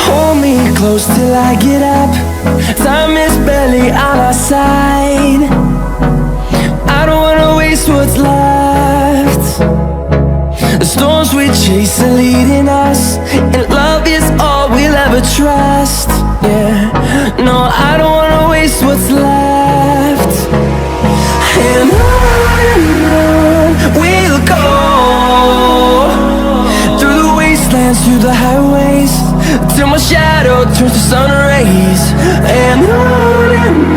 Hold me close till I get up. Time is barely on our side. I don't wanna waste what's left. The storms we chase are leading us, and love is all we'll ever trust. Yeah, no, I don't wanna waste what's left. And on we'll go, through the wastelands, through the highways, till my shadow turns to sun rays. And on